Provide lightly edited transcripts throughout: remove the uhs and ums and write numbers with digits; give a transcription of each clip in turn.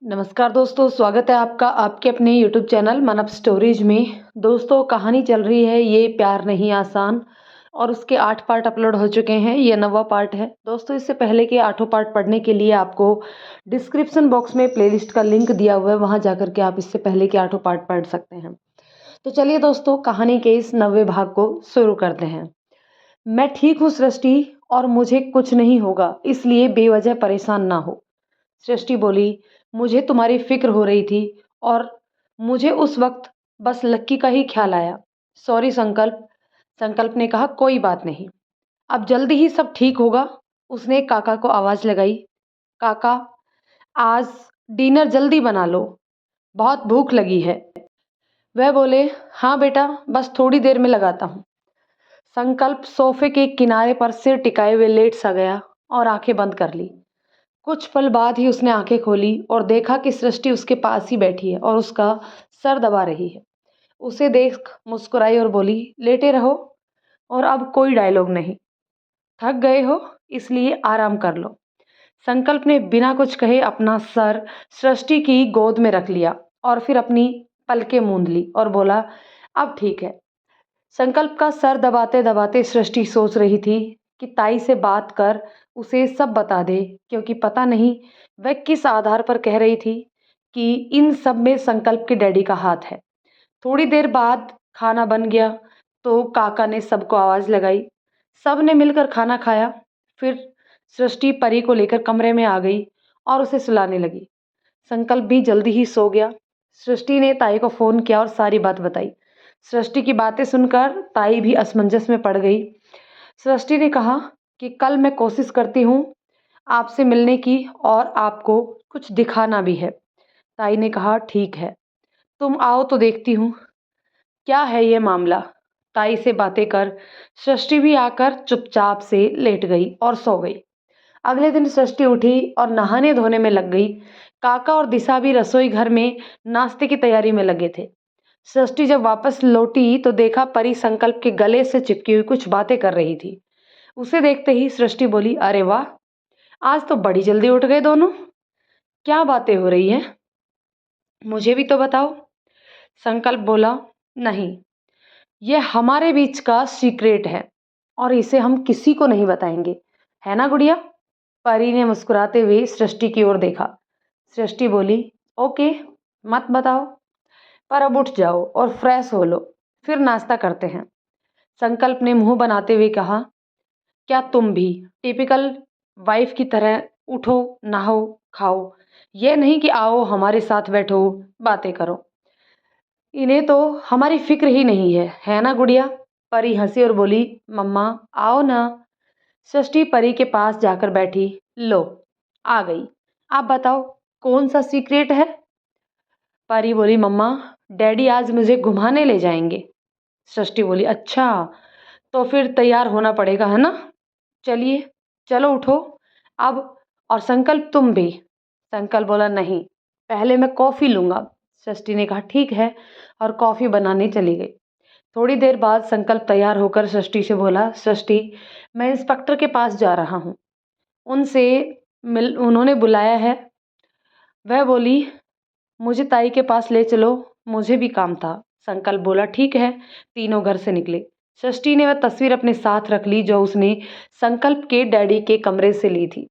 नमस्कार दोस्तों, स्वागत है आपका आपके अपने यूट्यूब चैनल मन अप स्टोरीज में। दोस्तों, कहानी चल रही है ये प्यार नहीं आसान और उसके 8 पार्ट अपलोड हो चुके हैं। ये 9वां पार्ट है। दोस्तों, इससे पहले के 8 पार्ट पढ़ने के लिए आपको डिस्क्रिप्शन बॉक्स में प्लेलिस्ट का लिंक दिया हुआ है, वहां जाकर के आप इससे पहले के 8 पार्ट पढ़ सकते हैं। तो चलिए दोस्तों, कहानी के इस 9वें भाग को शुरू करते हैं। मैं ठीक हूँ सृष्टि, और मुझे कुछ नहीं होगा, इसलिए बेवजह परेशान ना हो। सृष्टि बोली, मुझे तुम्हारी फिक्र हो रही थी और मुझे उस वक्त बस लक्की का ही ख्याल आया। सॉरी संकल्प। संकल्प ने कहा, कोई बात नहीं, अब जल्दी ही सब ठीक होगा। उसने काका को आवाज लगाई, काका आज डिनर जल्दी बना लो, बहुत भूख लगी है। वह बोले, हाँ बेटा, बस थोड़ी देर में लगाता हूँ। संकल्प सोफे के किनारे पर सिर टिकाए हुए लेट सा गया और आंखें बंद कर ली। कुछ पल बाद ही उसने आंखें खोली और देखा कि सृष्टि उसके पास ही बैठी है और उसका सर दबा रही है। उसे देख मुस्कुराई और बोली, लेटे रहो और अब कोई डायलॉग नहीं। थक गए हो, इसलिए आराम कर लो। संकल्प ने बिना कुछ कहे अपना सर सृष्टि की गोद में रख लिया और फिर अपनी पलकें मूंद ली और बोला, अब ठीक है। संकल्प का सर दबाते दबाते सृष्टि सोच रही थी कि ताई से बात कर उसे सब बता दे, क्योंकि पता नहीं वह किस आधार पर कह रही थी कि इन सब में संकल्प के डैडी का हाथ है। थोड़ी देर बाद खाना बन गया तो काका ने सबको आवाज लगाई। सब ने मिलकर खाना खाया। फिर सृष्टि परी को लेकर कमरे में आ गई और उसे सुलाने लगी। संकल्प भी जल्दी ही सो गया। सृष्टि ने ताई को फोन किया और सारी बात बताई। सृष्टि की बातें सुनकर ताई भी असमंजस में पड़ गई। सृष्टि ने कहा कि कल मैं कोशिश करती हूँ आपसे मिलने की और आपको कुछ दिखाना भी है। ताई ने कहा, ठीक है, तुम आओ तो देखती हूँ क्या है ये मामला। ताई से बातें कर सृष्टि भी आकर चुपचाप से लेट गई और सो गई। अगले दिन सृष्टि उठी और नहाने धोने में लग गई। काका और दिशा भी रसोई घर में नाश्ते की तैयारी में लगे थे। सृष्टि जब वापस लौटी तो देखा परी संकल्प के गले से चिपकी हुई कुछ बातें कर रही थी। उसे देखते ही सृष्टि बोली, अरे वाह, आज तो बड़ी जल्दी उठ गए दोनों। क्या बातें हो रही हैं, मुझे भी तो बताओ। संकल्प बोला, नहीं, ये हमारे बीच का सीक्रेट है और इसे हम किसी को नहीं बताएंगे, है ना गुड़िया। परी ने मुस्कुराते हुए सृष्टि की ओर देखा। सृष्टि बोली, ओके, मत बताओ, पर अब उठ जाओ और फ्रेश हो लो, फिर नाश्ता करते हैं। संकल्प ने मुंह बनाते हुए कहा, क्या तुम भी टिपिकल वाइफ की तरह उठो, नहाओ, खाओ, ये नहीं कि आओ हमारे साथ बैठो, बातें करो। इन्हें तो हमारी फिक्र ही नहीं है ना गुड़िया। परी हंसी और बोली, मम्मा आओ ना। सृष्टि परी के पास जाकर बैठी। लो, आ गई, आप बताओ कौन सा सीक्रेट है। परी बोली, मम्मा डैडी आज मुझे घुमाने ले जाएंगे। सृष्टि बोली, अच्छा, तो फिर तैयार होना पड़ेगा, है ना। चलिए, चलो उठो अब, और संकल्प तुम भी। संकल्प बोला, नहीं, पहले मैं कॉफ़ी लूँगा। सृष्टि ने कहा, ठीक है, और कॉफ़ी बनाने चली गई। थोड़ी देर बाद संकल्प तैयार होकर सृष्टि से बोला, सृष्टि मैं इंस्पेक्टर के पास जा रहा हूँ, उनसे उन्होंने बुलाया है। वह बोली, मुझे ताई के पास ले चलो, मुझे भी काम था। संकल्प बोला, ठीक है। तीनों घर से निकले। सृष्टि ने वह तस्वीर अपने साथ रख ली जो उसने संकल्प के डैडी के कमरे से ली थी।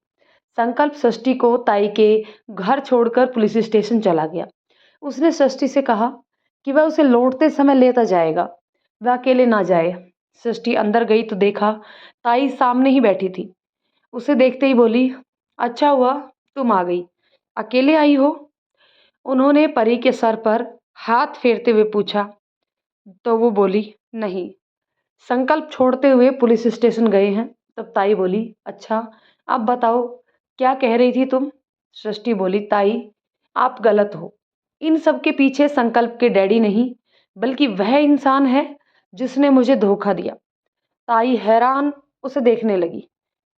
संकल्प सृष्टि को ताई के घर छोड़कर पुलिस स्टेशन चला गया। उसने सृष्टि से कहा कि वह उसे लौटते समय लेता जाएगा, वह अकेले ना जाए। सृष्टि अंदर गई तो देखा ताई सामने ही बैठी थी। उसे देखते ही बोली, अच्छा हुआ तुम आ गई, अकेले आई हो। उन्होंने परी के सर पर हाथ फेरते हुए पूछा तो वो बोली, नहीं, संकल्प छोड़ते हुए पुलिस स्टेशन गए हैं। तब ताई बोली, अच्छा, अब बताओ क्या कह रही थी तुम। सृष्टि बोली, ताई आप गलत हो, इन सब के पीछे संकल्प के डैडी नहीं, बल्कि वह इंसान है जिसने मुझे धोखा दिया। ताई हैरान उसे देखने लगी।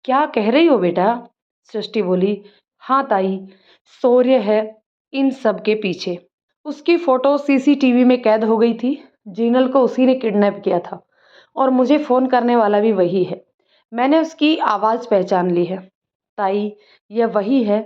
क्या कह रही हो बेटा। सृष्टि बोली, हाँ ताई, शौर्य है इन सब के पीछे। उसकी फोटो सीसीटीवी में कैद हो गई थी। जीनल को उसी ने किडनैप किया था और मुझे फ़ोन करने वाला भी वही है। मैंने उसकी आवाज़ पहचान ली है। ताई, यह वही है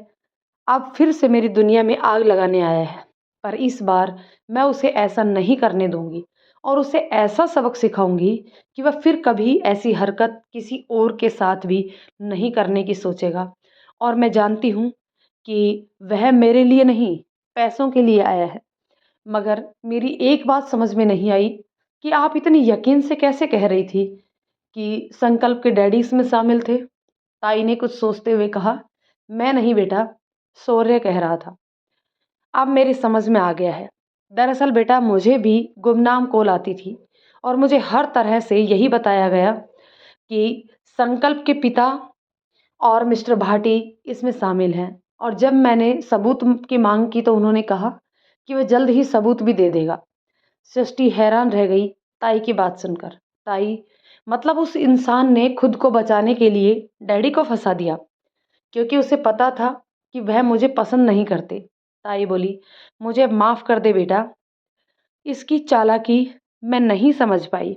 अब फिर से मेरी दुनिया में आग लगाने आया है। पर इस बार मैं उसे ऐसा नहीं करने दूँगी और उसे ऐसा सबक सिखाऊँगी कि वह फिर कभी ऐसी हरकत किसी और के साथ भी नहीं करने की सोचेगा। और मैं जानती हूँ कि वह मेरे लिए नहीं, पैसों के लिए आया है। मगर मेरी एक बात समझ में नहीं आई कि आप इतने यकीन से कैसे कह रही थी कि संकल्प के डैडी इसमें शामिल थे? ताई ने कुछ सोचते हुए कहा, मैं नहीं बेटा, शौर्य कह रहा था। अब मेरी समझ में आ गया है। दरअसल बेटा मुझे भी गुमनाम कॉल आती थी और मुझे हर तरह से यही बताया गया कि संकल्प के पिता और मिस्टर भाटी इसमें शामिल हैं। और जब मैंने सबूत की मांग की तो उन्होंने कहा कि वह जल्द ही सबूत भी दे देगा। सृष्टि हैरान रह गई ताई की बात सुनकर। ताई, मतलब उस इंसान ने खुद को बचाने के लिए डैडी को फंसा दिया क्योंकि उसे पता था कि वह मुझे पसंद नहीं करते। ताई बोली, मुझे माफ कर दे बेटा, इसकी चालाकी मैं नहीं समझ पाई।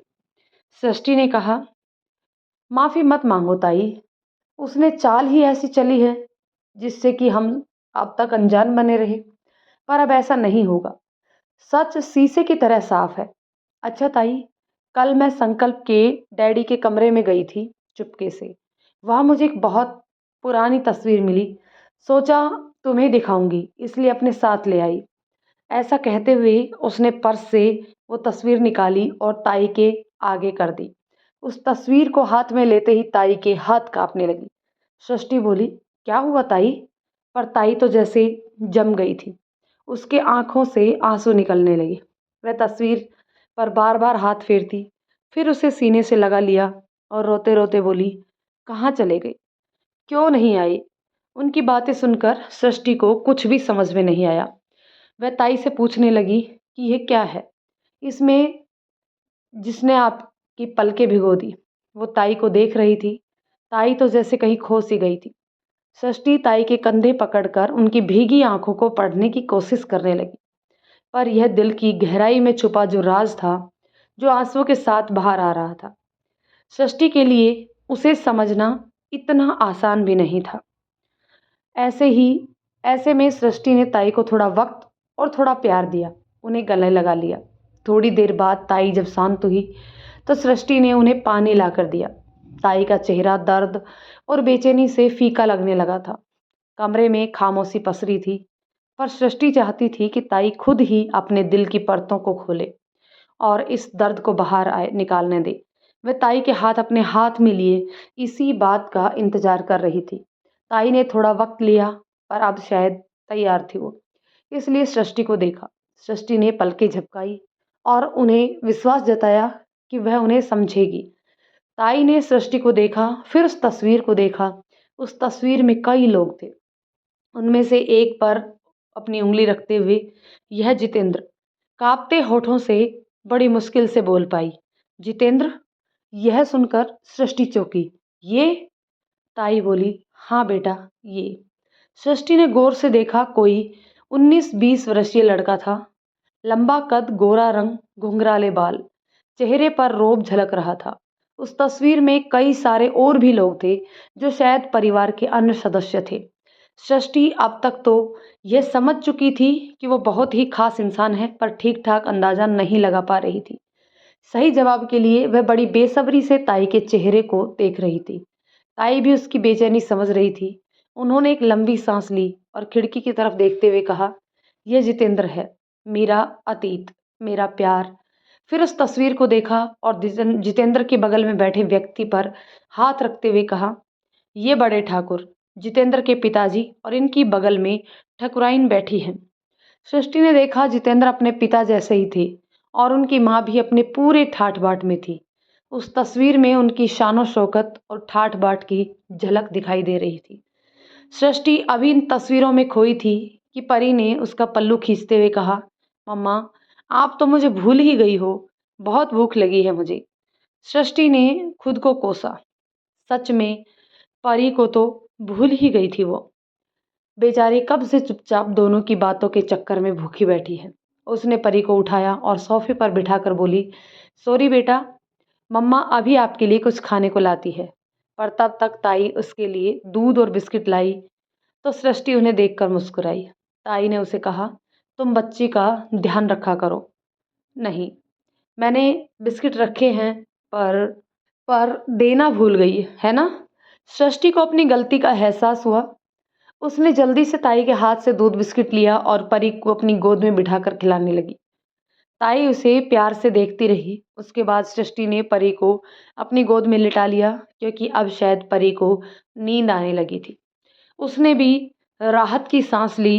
सृष्टि ने कहा, माफी मत मांगो ताई, उसने चाल ही ऐसी चली है जिससे कि हम अब तक अनजान बने रहे। पर अब ऐसा नहीं होगा। सच शीशे की तरह साफ है। अच्छा ताई, कल मैं संकल्प के डैडी के कमरे में गई थी चुपके से। वहाँ मुझे एक बहुत पुरानी तस्वीर मिली। सोचा तुम्हें दिखाऊंगी, इसलिए अपने साथ ले आई। ऐसा कहते हुए उसने पर्स से वो तस्वीर निकाली और ताई के आगे कर दी। उस तस्वीर को हाथ में लेते ही ताई के हाथ कांपने लगी। सृष्टि बोली, क्या हुआ ताई? पर ताई तो जैसे जम गई थी। उसके आंखों से आंसू निकलने लगे। वह तस्वीर पर बार बार हाथ फेरती, फिर उसे सीने से लगा लिया और रोते रोते बोली, कहाँ चले गए, क्यों नहीं आई? उनकी बातें सुनकर सृष्टि को कुछ भी समझ में नहीं आया। वह ताई से पूछने लगी कि यह क्या है इसमें, जिसने आपकी पलकें भिगो दी। वो ताई को देख रही थी। ताई तो जैसे कहीं खो सी गई थी। सृष्टि ताई के कंधे पकड़कर उनकी भीगी आंखों को पढ़ने की कोशिश करने लगी। पर यह दिल की गहराई में छुपा जो राज था, जो आंसुओं के साथ बाहर आ रहा था, सृष्टि के लिए उसे समझना इतना आसान भी नहीं था। ऐसे ही ऐसे में सृष्टि ने ताई को थोड़ा वक्त और थोड़ा प्यार दिया, उन्हें गले लगा लिया। थोड़ी देर बाद ताई जब शांत हुई तो सृष्टि ने उन्हें पानी लाकर दिया। ताई का चेहरा दर्द और बेचैनी से फीका लगने लगा था। कमरे में खामोशी पसरी थी, पर सृष्टि चाहती थी कि ताई खुद ही अपने दिल की परतों को खोले और इस दर्द को बाहर आए निकालने दे। वह ताई के हाथ अपने हाथ में लिए इसी बात का इंतजार कर रही थी। ताई ने थोड़ा वक्त लिया, पर अब शायद तैयार थी वो। इसलिए सृष्टि को देखा। सृष्टि ने पलकें झपकाई और उन्हें विश्वास जताया कि वह उन्हें समझेगी। ताई ने सृष्टि को देखा, फिर उस तस्वीर को देखा। उस तस्वीर में कई लोग थे। उनमें से एक पर अपनी उंगली रखते हुए यह जितेंद्र कांपते होठों से बड़ी मुश्किल से बोल पाई, जितेंद्र। यह सुनकर सृष्टि चौंकी। ये? ताई बोली, हाँ बेटा, ये। सृष्टि ने गौर से देखा। कोई 19-20 वर्षीय लड़का था। लंबा कद, गोरा रंग, घुंघराले बाल, चेहरे पर रोब झलक रहा था। उस तस्वीर में कई सारे और भी लोग थे जो शायद परिवार के अन्य सदस्य थे। सृष्टि अब तक तो यह समझ चुकी थी कि वो बहुत ही खास इंसान है, पर ठीक ठाक अंदाजा नहीं लगा पा रही थी। सही जवाब के लिए वह बड़ी बेसब्री से ताई के चेहरे को देख रही थी। ताई भी उसकी बेचैनी समझ रही थी। उन्होंने एक लंबी सांस ली और खिड़की की तरफ देखते हुए कहा, यह जितेंद्र है, मेरा अतीत, मेरा प्यार। फिर उस तस्वीर को देखा और जितेंद्र के बगल में बैठे व्यक्ति पर हाथ रखते हुए कहा, ये बड़े ठाकुर, जितेंद्र के पिताजी, और इनकी बगल में ठकुराइन बैठी हैं। सृष्टि ने देखा जितेंद्र अपने पिता जैसे ही थे और उनकी माँ भी अपने पूरे ठाठ बाट में थी। उस तस्वीर में उनकी शानो शौकत और ठाठ बाट की झलक दिखाई दे रही थी। सृष्टि अभी इन तस्वीरों में खोई थी कि परी ने उसका पल्लू खींचते हुए कहा, मम्मा, आप तो मुझे भूल ही गई हो, बहुत भूख लगी है मुझे। सृष्टि ने खुद को कोसा। सच में परी को तो भूल ही गई थी वो। बेचारी कब से चुपचाप दोनों की बातों के चक्कर में भूखी बैठी है। उसने परी को उठाया और सोफे पर बिठाकर बोली, सॉरी बेटा, मम्मा अभी आपके लिए कुछ खाने को लाती है। पर तब तक ताई उसके लिए दूध और बिस्किट लाई तो सृष्टि उन्हें देखकर मुस्कुराई। ताई ने उसे कहा, तुम बच्ची का ध्यान रखा करो। नहीं, मैंने बिस्किट रखे हैं, पर देना भूल गई है ना। सृष्टि को अपनी गलती का एहसास हुआ। उसने जल्दी से ताई के हाथ से दूध बिस्किट लिया और परी को अपनी गोद में बिठाकर खिलाने लगी। ताई उसे प्यार से देखती रही। उसके बाद सृष्टि ने परी को अपनी गोद में लिटा लिया, क्योंकि अब शायद परी को नींद आने लगी थी। उसने भी राहत की सांस ली।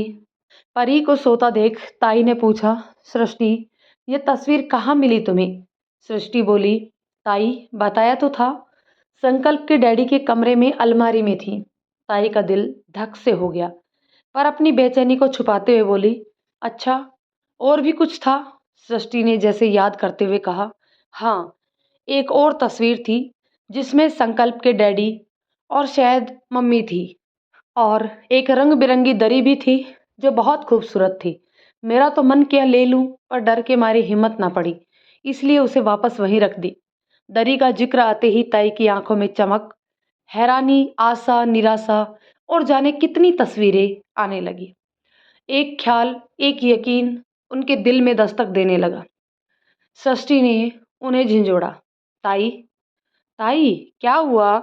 परी को सोता देख ताई ने पूछा, सृष्टि, ये तस्वीर कहाँ मिली तुम्हें? सृष्टि बोली, ताई बताया तो था, संकल्प के डैडी के कमरे में अलमारी में थी। ताई का दिल धक से हो गया, पर अपनी बेचैनी को छुपाते हुए बोली, अच्छा, और भी कुछ था? सृष्टि ने जैसे याद करते हुए कहा, हाँ, एक और तस्वीर थी जिसमें संकल्प के डैडी और शायद मम्मी थी, और एक रंग बिरंगी दरी भी थी जो बहुत खूबसूरत थी। मेरा तो मन किया ले लूं, पर डर के मारे हिम्मत ना पड़ी, इसलिए उसे वापस वहीं रख दी। दरी का जिक्र आते ही ताई की आंखों में चमक, हैरानी, आशा, निराशा और जाने कितनी तस्वीरें आने लगी। एक ख्याल, एक यकीन उनके दिल में दस्तक देने लगा। सृष्टि ने उन्हें झिंझोड़ा, ताई, ताई, क्या हुआ?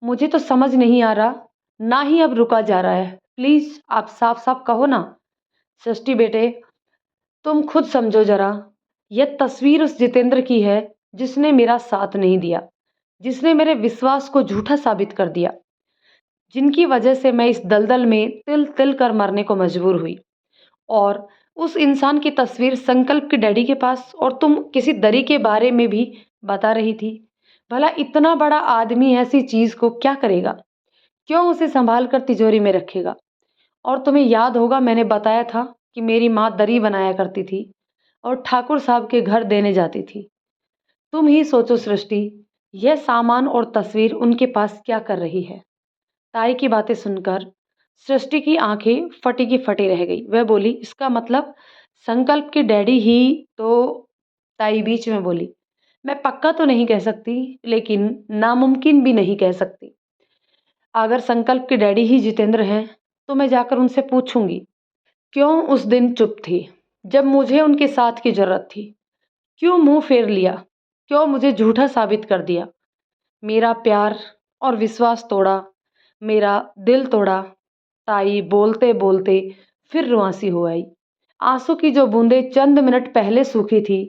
मुझे तो समझ नहीं आ रहा, ना ही अब रुका जा रहा है। प्लीज आप साफ साफ कहो ना। सृष्टि बेटे, तुम खुद समझो जरा। यह तस्वीर उस जितेंद्र की है जिसने मेरा साथ नहीं दिया, जिसने मेरे विश्वास को झूठा साबित कर दिया, जिनकी वजह से मैं इस दलदल में तिल तिल कर मरने को मजबूर हुई। और उस इंसान की तस्वीर संकल्प के डैडी के पास, और तुम किसी दरी के बारे में भी बता रही थी। भला इतना बड़ा आदमी ऐसी चीज को क्या करेगा? क्यों उसे संभाल कर तिजोरी में रखेगा? और तुम्हें याद होगा, मैंने बताया था कि मेरी माँ दरी बनाया करती थी और ठाकुर साहब के घर देने जाती थी। तुम ही सोचो सृष्टि, यह सामान और तस्वीर उनके पास क्या कर रही है? ताई की बातें सुनकर सृष्टि की आंखें फटी की फटी रह गई। वह बोली, इसका मतलब संकल्प के डैडी ही तो? ताई बीच में बोली, मैं पक्का तो नहीं कह सकती, लेकिन नामुमकिन भी नहीं कह सकती। अगर संकल्प के डैडी ही जितेंद्र हैं, तो मैं जाकर उनसे पूछूंगी, क्यों उस दिन चुप थी जब मुझे उनके साथ की जरूरत थी? क्यों मुंह फेर लिया? क्यों मुझे झूठा साबित कर दिया? मेरा प्यार और विश्वास तोड़ा, मेरा दिल तोड़ा। ताई बोलते बोलते फिर रुआंसी हो आई। आंसू की जो बूंदें चंद मिनट पहले सूखी थी,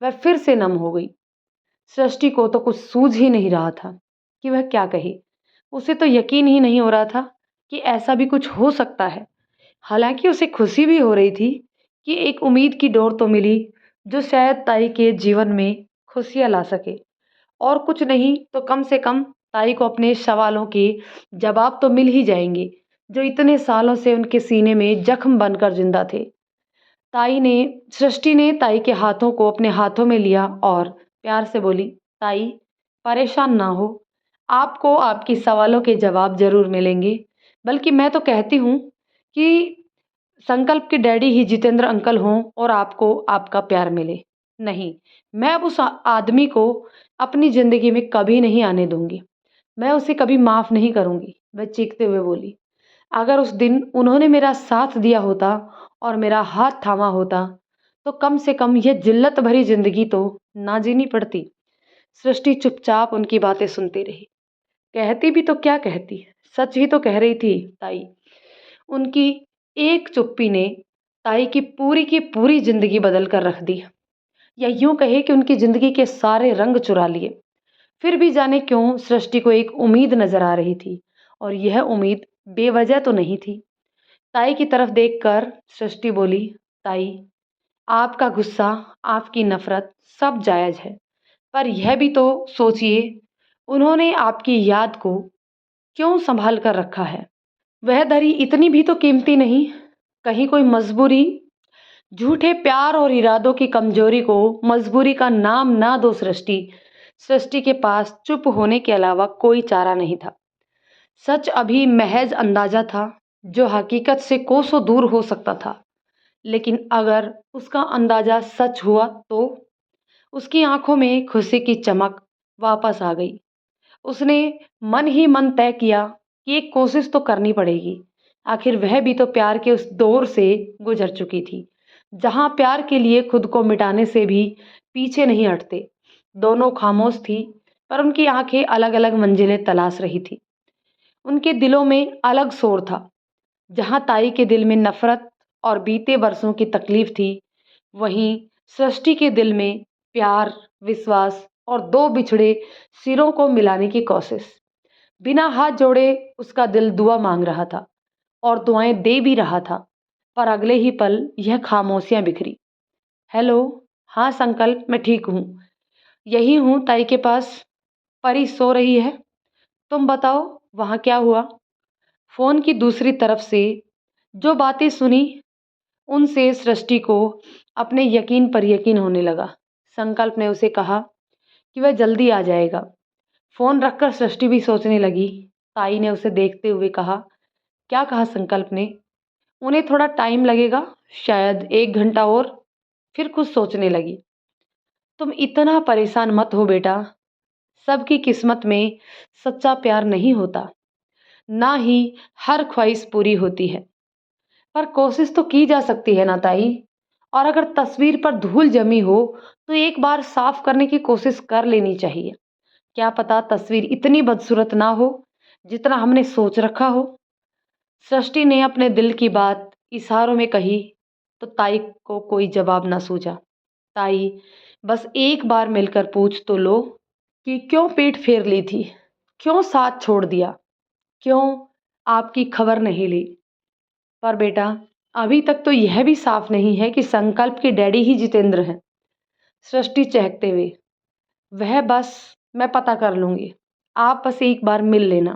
वह फिर से नम हो गई। सृष्टि को तो कुछ सूझ ही नहीं रहा था कि वह क्या कहे। उसे तो यकीन ही नहीं हो रहा था कि ऐसा भी कुछ हो सकता है। हालांकि उसे खुशी भी हो रही थी कि एक उम्मीद की डोर तो मिली, जो शायद ताई के जीवन में खुशियां ला सके। और कुछ नहीं तो कम से कम ताई को अपने सवालों के जवाब तो मिल ही जाएंगे, जो इतने सालों से उनके सीने में जख्म बनकर जिंदा थे। ताई ने सृष्टि ने ताई के हाथों को अपने हाथों में लिया और प्यार से बोली, ताई, परेशान ना हो, आपको आपके सवालों के जवाब जरूर मिलेंगे। बल्कि मैं तो कहती हूँ कि संकल्प के डैडी ही जितेंद्र अंकल हों और आपको आपका प्यार मिले। नहीं, मैं अब उस आदमी को अपनी जिंदगी में कभी नहीं आने दूंगी। मैं उसे कभी माफ नहीं करूंगी। वह चीखते हुए बोली, अगर उस दिन उन्होंने मेरा साथ दिया होता और मेरा हाथ थामा होता, तो कम से कम यह जिल्लत भरी जिंदगी तो ना जीनी पड़ती। सृष्टि चुपचाप उनकी बातें सुनती रही। कहती भी तो क्या कहती, सच ही तो कह रही थी ताई। उनकी एक चुप्पी ने ताई की पूरी जिंदगी बदल कर रख दी, या यूं कहे कि उनकी जिंदगी के सारे रंग चुरा लिए। फिर भी जाने क्यों सृष्टि को एक उम्मीद नजर आ रही थी, और यह उम्मीद बेवजह तो नहीं थी। ताई की तरफ देखकर सृष्टि बोली, ताई, आपका गुस्सा, आपकी नफरत सब जायज है, पर यह भी तो सोचिए, उन्होंने आपकी याद को क्यों संभाल कर रखा है? वह दरी इतनी भी तो कीमती नहीं? कहीं कोई मजबूरी? झूठे प्यार और इरादों की कमजोरी को मजबूरी का नाम ना दो सृष्टि। सृष्टि के पास चुप होने के अलावा कोई चारा नहीं था। सच अभी महज अंदाजा था, जो हकीकत से कोसों दूर हो सकता था। लेकिन अगर उसका अंदाजा सच हुआ तो? उसकी आंखों में खुशी की चमक वापस आ गई। उसने मन ही मन तय किया कि एक कोशिश तो करनी पड़ेगी। आखिर वह भी तो प्यार के उस दौर से गुजर चुकी थी, जहां प्यार के लिए खुद को मिटाने से भी पीछे नहीं हटते। दोनों खामोश थी, पर उनकी आंखें अलग-अलग मंजिलें तलाश रही थी। उनके दिलों में अलग शोर था। जहां ताई के दिल में नफरत और बीते बरसों की तकलीफ थी, वहीं सृष्टि के दिल में प्यार, विश्वास और दो बिछड़े सिरों को मिलाने की कोशिश। बिना हाथ जोड़े उसका दिल दुआ मांग रहा था और दुआएं दे भी रहा था, पर अगले ही पल यह खामोशियां बिखरी। हेलो, हाँ संकल्प, मैं ठीक हूँ। यही हूँ ताई के पास। परी सो रही है। तुम बताओ, वहाँ क्या हुआ? फोन की दूसरी तरफ से जो बातें सुनी, उनसे सृष्टि को अपने यकीन पर यकीन होने लगा। संकल्प ने उसे कहा कि वह जल्दी आ जाएगा। फोन रखकर सृष्टि भी सोचने लगी। ताई ने उसे देखते हुए कहा, क्या कहा संकल्प ने? उन्हें थोड़ा टाइम लगेगा, शायद 1 घंटा और। फिर कुछ सोचने लगी। तुम इतना परेशान मत हो बेटा। सबकी किस्मत में सच्चा प्यार नहीं होता, ना ही हर ख्वाहिश पूरी होती है, पर कोशिश तो की जा सकती है ना ताई। और अगर तस्वीर पर धूल जमी हो तो एक बार साफ करने की कोशिश कर लेनी चाहिए। क्या पता तस्वीर इतनी बदसूरत ना हो जितना हमने सोच रखा हो। सृष्टि ने अपने दिल की बात इशारों में कही, तो ताई को कोई जवाब ना सूझा। ताई, बस एक बार मिलकर पूछ तो लो कि क्यों पीठ फेर ली थी, क्यों साथ छोड़ दिया, क्यों आपकी खबर नहीं ली। पर बेटा, अभी तक तो यह भी साफ नहीं है कि संकल्प के डैडी ही जितेंद्र हैं। सृष्टि चहकते हुए, वह बस मैं पता कर लूंगी, आप बस एक बार मिल लेना।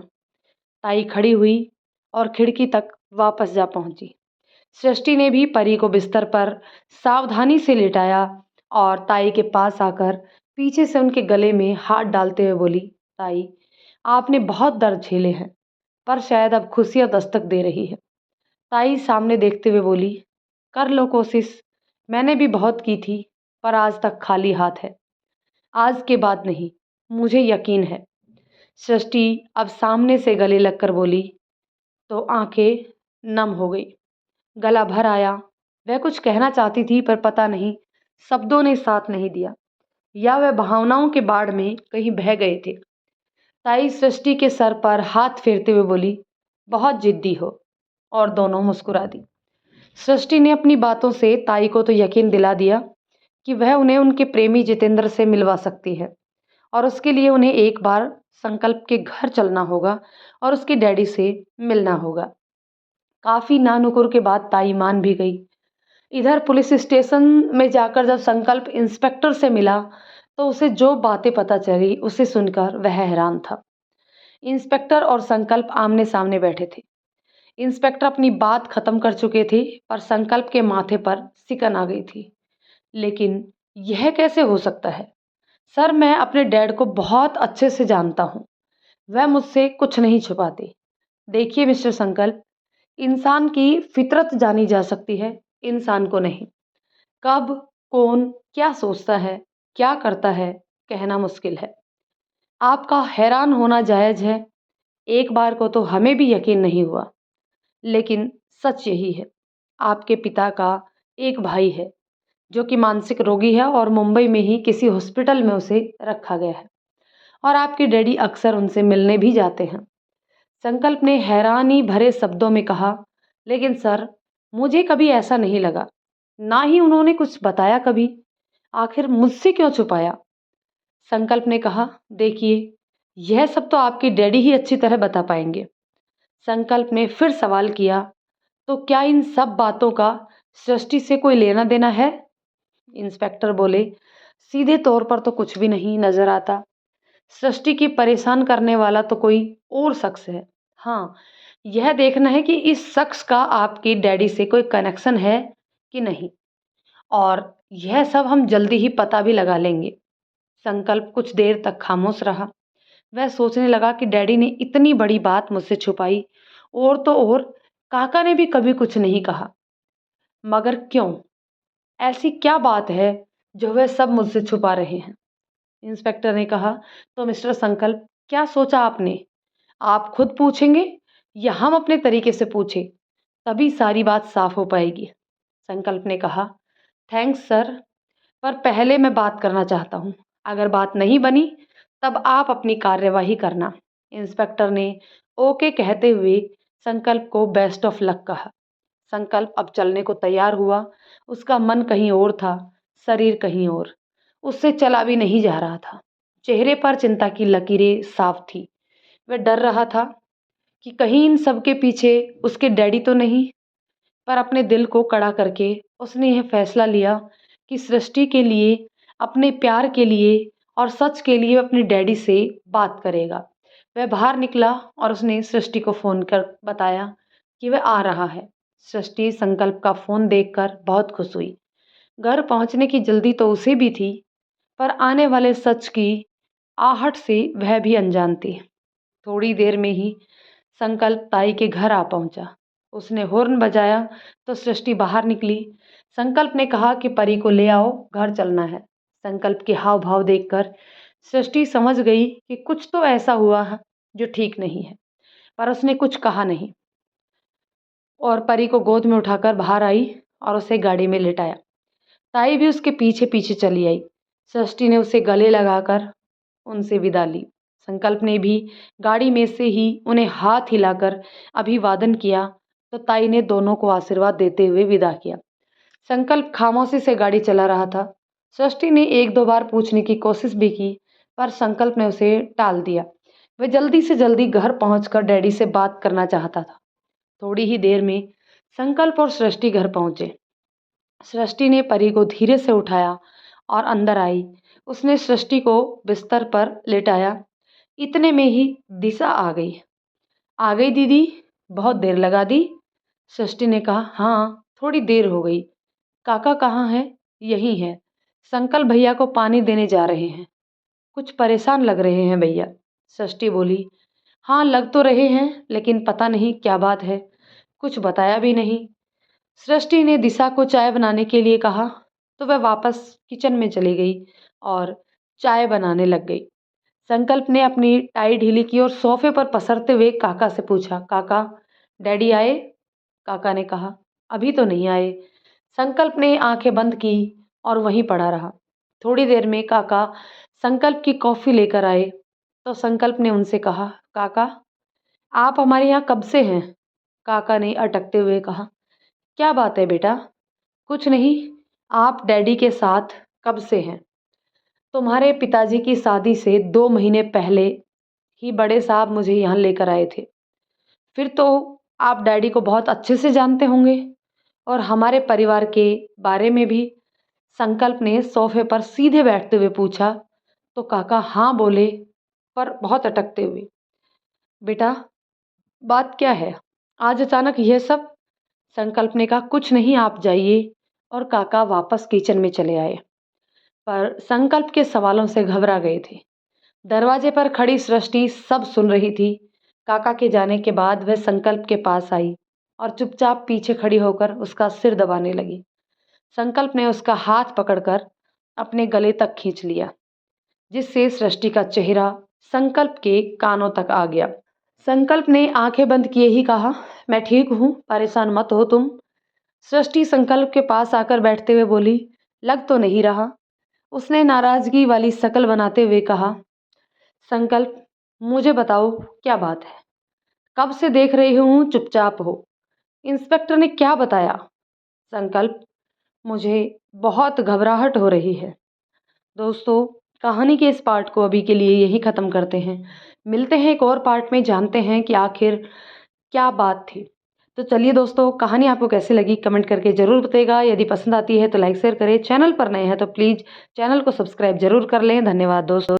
ताई खड़ी हुई और खिड़की तक वापस जा पहुंची। सृष्टि ने भी परी को बिस्तर पर सावधानी से लिटाया और ताई के पास आकर पीछे से उनके गले में हाथ डालते हुए बोली, ताई, आपने बहुत दर्द झेले हैं, पर शायद अब खुशियां दस्तक दे रही है। ताई सामने देखते हुए बोली, कर लो कोशिश। मैंने भी बहुत की थी, पर आज तक खाली हाथ है। आज के बाद नहीं, मुझे यकीन है। सृष्टि अब सामने से गले लगकर बोली, तो आंखें नम हो गई, गला भर आया। वह कुछ कहना चाहती थी, पर पता नहीं शब्दों ने साथ नहीं दिया, या वह भावनाओं के बाढ़ में कहीं बह गए थे। ताई सृष्टि के सर पर हाथ फेरते हुए बोली, बहुत जिद्दी हो। और दोनों मुस्कुरा दी। सृष्टि ने अपनी बातों से ताई को तो यकीन दिला दिया कि वह उन्हें उनके प्रेमी जितेंद्र से मिलवा सकती है, और उसके लिए उन्हें एक बार संकल्प के घर चलना होगा और उसके डैडी से मिलना होगा। काफी नानुकुर के बाद ताई मान भी गई। इधर पुलिस स्टेशन में जाकर जब संकल्प इंस्पेक्टर से मिला, तो उसे जो बातें पता चली उसे सुनकर वह हैरान था। इंस्पेक्टर और संकल्प आमने सामने बैठे थे। इंस्पेक्टर अपनी बात खत्म कर चुके थे, पर संकल्प के माथे पर सिकन आ गई थी। लेकिन यह कैसे हो सकता है? सर, मैं अपने डैड को बहुत अच्छे से जानता हूँ। वह मुझसे कुछ नहीं छुपाते। देखिए मिस्टर संकल्प, इंसान की फितरत जानी जा सकती है, इंसान को नहीं। कब, कौन, क्या सोचता है, क्या करता है, कहना मुश्किल है। आपका हैरान होना जायज है। एक बार को तो हमें भी यकीन नहीं हुआ, लेकिन सच यही है। आपके पिता का एक भाई है जो कि मानसिक रोगी है, और मुंबई में ही किसी हॉस्पिटल में उसे रखा गया है, और आपके डैडी अक्सर उनसे मिलने भी जाते हैं। संकल्प ने हैरानी भरे शब्दों में कहा, लेकिन सर, मुझे कभी ऐसा नहीं लगा, ना ही उन्होंने कुछ बताया कभी। आखिर मुझसे क्यों छुपाया? संकल्प ने कहा, देखिए, यह सब तो आपके डैडी ही अच्छी तरह बता पाएंगे। संकल्प ने फिर सवाल किया, तो क्या इन सब बातों का सृष्टि से कोई लेना देना है? इंस्पेक्टर बोले, सीधे तौर पर तो कुछ भी नहीं नजर आता। सृष्टि की परेशान करने वाला तो कोई और शख्स है। हाँ, यह देखना है कि इस शख्स का आपके डैडी से कोई कनेक्शन है कि नहीं, और यह सब हम जल्दी ही पता भी लगा लेंगे। संकल्प कुछ देर तक खामोश रहा। वह सोचने लगा कि डैडी ने इतनी बड़ी बात मुझसे छुपाई, और तो और काका ने भी कभी कुछ नहीं कहा। मगर क्यों? ऐसी क्या बात है जो वह सब मुझसे छुपा रहे हैं? इंस्पेक्टर ने कहा, तो मिस्टर संकल्प, क्या सोचा आपने? आप खुद पूछेंगे या हम अपने तरीके से पूछे? तभी सारी बात साफ हो पाएगी। संकल्प ने कहा, थैंक्स सर, पर पहले मैं बात करना चाहता हूँ। अगर बात नहीं बनी तब आप अपनी कार्यवाही करना। इंस्पेक्टर ने ओके कहते हुए संकल्प को बेस्ट ऑफ लक कहा। संकल्प अब चलने को तैयार हुआ। उसका मन कहीं और था, शरीर कहीं और। उससे चला भी नहीं जा रहा था। चेहरे पर चिंता की लकीरें साफ थी। वह डर रहा था कि कहीं इन सब के पीछे उसके डैडी तो नहीं। पर अपने दिल को कड़ा करके उसने यह फैसला लिया कि सृष्टि के लिए, अपने प्यार के लिए और सच के लिए अपने डैडी से बात करेगा। वह बाहर निकला और उसने सृष्टि को फ़ोन कर बताया कि वह आ रहा है। सृष्टि संकल्प का फ़ोन देखकर बहुत खुश हुई। घर पहुंचने की जल्दी तो उसे भी थी, पर आने वाले सच की आहट से वह भी अनजान थी। थोड़ी देर में ही संकल्प ताई के घर आ पहुंचा। उसने हॉर्न बजाया तो सृष्टि बाहर निकली। संकल्प ने कहा कि परी को ले आओ, घर चलना है। संकल्प के हाव भाव देखकर सृष्टि समझ गई कि कुछ तो ऐसा हुआ है जो ठीक नहीं है, पर उसने कुछ कहा नहीं और परी को गोद में उठाकर बाहर आई और उसे गाड़ी में लेटाया। ताई भी उसके पीछे पीछे चली आई। सृष्टि ने उसे गले लगाकर उनसे विदा ली। संकल्प ने भी गाड़ी में से ही उन्हें हाथ हिलाकर अभिवादन किया तो ताई ने दोनों को आशीर्वाद देते हुए विदा किया। संकल्प खामोशी से गाड़ी चला रहा था। सृष्टि ने एक दो बार पूछने की कोशिश भी की, पर संकल्प ने उसे टाल दिया। वह जल्दी से जल्दी घर पहुंचकर डैडी से बात करना चाहता था। थोड़ी ही देर में संकल्प और सृष्टि घर पहुंचे। सृष्टि ने परी को धीरे से उठाया और अंदर आई। उसने सृष्टि को बिस्तर पर लेटाया। इतने में ही दिशा आ गई। आ गई दीदी, बहुत देर लगा दी। सृष्टि ने कहा, हाँ थोड़ी देर हो गई। काका कहाँ है? यही है, संकल्प भैया को पानी देने जा रहे हैं। कुछ परेशान लग रहे हैं भैया। सृष्टि बोली, हाँ लग तो रहे हैं, लेकिन पता नहीं क्या बात है, कुछ बताया भी नहीं। सृष्टि ने दिशा को चाय बनाने के लिए कहा तो वह वापस किचन में चली गई और चाय बनाने लग गई। संकल्प ने अपनी टाई ढीली की और सोफे पर पसरते हुए काका से पूछा, काका डैडी आए? काका ने कहा, अभी तो नहीं आए। संकल्प ने आंखें बंद की और वहीं पड़ा रहा। थोड़ी देर में काका संकल्प की कॉफ़ी लेकर आए तो संकल्प ने उनसे कहा, काका आप हमारे यहाँ कब से हैं? काका ने अटकते हुए कहा, क्या बात है बेटा? कुछ नहीं, आप डैडी के साथ कब से हैं? तुम्हारे पिताजी की शादी से 2 महीने पहले ही बड़े साहब मुझे यहाँ लेकर आए थे। फिर तो आप डैडी को बहुत अच्छे से जानते होंगे और हमारे परिवार के बारे में भी। संकल्प ने सोफे पर सीधे बैठते हुए पूछा तो काका हाँ बोले, पर बहुत अटकते हुए। बेटा बात क्या है, आज अचानक यह सब? संकल्प ने कहा, कुछ नहीं, आप जाइए। और काका वापस किचन में चले आए, पर संकल्प के सवालों से घबरा गए थे। दरवाजे पर खड़ी सृष्टि सब सुन रही थी। काका के जाने के बाद वह संकल्प के पास आई और चुपचाप पीछे खड़ी होकर उसका सिर दबाने लगी। संकल्प ने उसका हाथ पकड़कर अपने गले तक खींच लिया, जिससे सृष्टि का चेहरा संकल्प के कानों तक आ गया। संकल्प ने आंखें बंद किए ही कहा, मैं ठीक हूँ, परेशान मत हो तुम। सृष्टि संकल्प के पास आकर बैठते हुए बोली, लग तो नहीं रहा। उसने नाराजगी वाली शक्ल बनाते हुए कहा, संकल्प मुझे बताओ क्या बात है? कब से देख रही हूँ चुपचाप हो। इंस्पेक्टर ने क्या बताया? संकल्प मुझे बहुत घबराहट हो रही है। दोस्तों कहानी के इस पार्ट को अभी के लिए यही ख़त्म करते हैं। मिलते हैं एक और पार्ट में, जानते हैं कि आखिर क्या बात थी। तो चलिए दोस्तों, कहानी आपको कैसी लगी कमेंट करके ज़रूर बताइएगा। यदि पसंद आती है तो लाइक शेयर करें। चैनल पर नए हैं तो प्लीज़ चैनल को सब्सक्राइब जरूर कर लें। धन्यवाद दोस्तों।